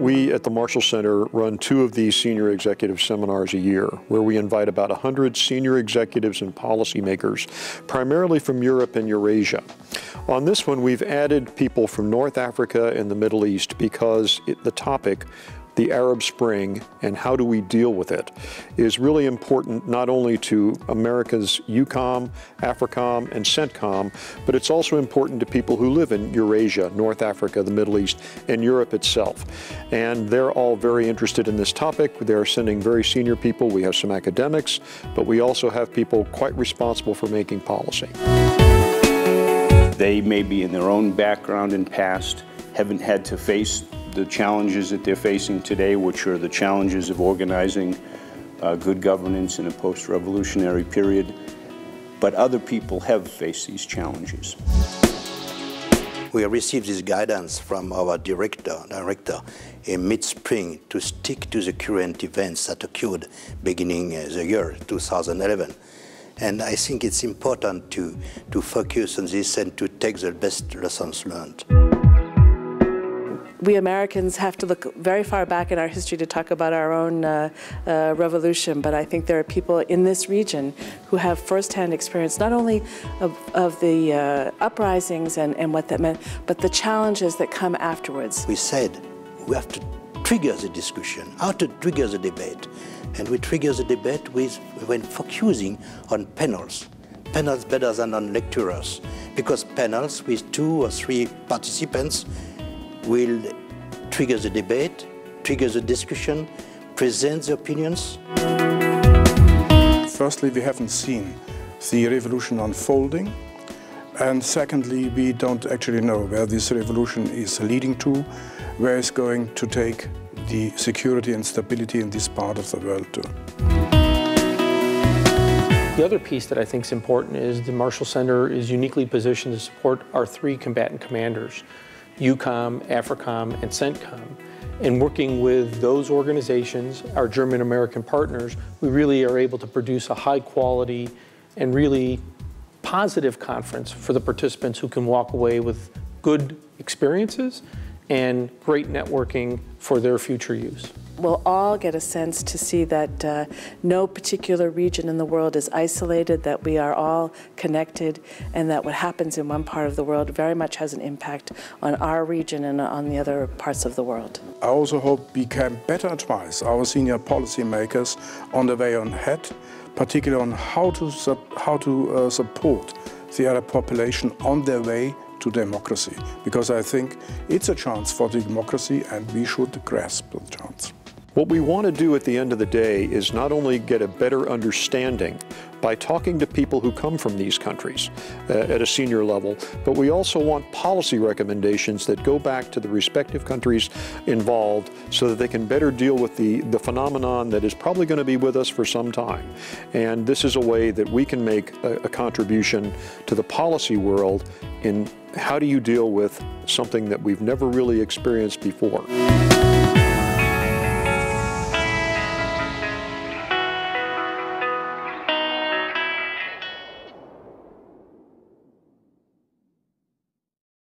We at the Marshall Center run 2 of these senior executive seminars a year, where we invite about 100 senior executives and policymakers, primarily from Europe and Eurasia. On this one, we've added people from North Africa and the Middle East because the topic, the Arab Spring and how do we deal with it, is really important not only to America's EUCOM, AFRICOM, and CENTCOM, but it's also important to people who live in Eurasia, North Africa, the Middle East, and Europe itself. And they're all very interested in this topic. They're sending very senior people. We have some academics, but we also have people quite responsible for making policy. They may be in their own background and past, haven't had to face the challenges that they're facing today, which are the challenges of organizing good governance in a post-revolutionary period. But other people have faced these challenges. We received this guidance from our director in mid-spring to stick to the current events that occurred beginning the year 2011. And I think it's important to focus on this and to take the best lessons learned. We Americans have to look very far back in our history to talk about our own revolution, but I think there are people in this region who have firsthand experience not only of the uprisings and what that meant, but the challenges that come afterwards. We said we have to trigger the discussion, how to trigger the debate. And we trigger the debate when focusing on panels. Panels better than on lecturers, because panels with 2 or 3 participants will trigger the debate, trigger the discussion, present the opinions. Firstly, we haven't seen the revolution unfolding. And secondly, we don't actually know where this revolution is leading to, where it's going to take the security and stability in this part of the world to. The other piece that I think is important is the Marshall Center is uniquely positioned to support our 3 combatant commanders, EUCOM, AFRICOM, and CENTCOM. And working with those organizations, our German-American partners, we really are able to produce a high quality and really positive conference for the participants who can walk away with good experiences and great networking for their future use. We'll all get a sense to see that no particular region in the world is isolated, that we are all connected, and that what happens in one part of the world very much has an impact on our region and on the other parts of the world. I also hope we can better advise our senior policymakers on the way ahead, particularly on how to support the Arab population on their way to democracy, because I think it's a chance for democracy and we should grasp the chance. What we want to do at the end of the day is not only get a better understanding by talking to people who come from these countries at a senior level, but we also want policy recommendations that go back to the respective countries involved so that they can better deal with the phenomenon that is probably going to be with us for some time. And this is a way that we can make a contribution to the policy world in how do you deal with something that we've never really experienced before.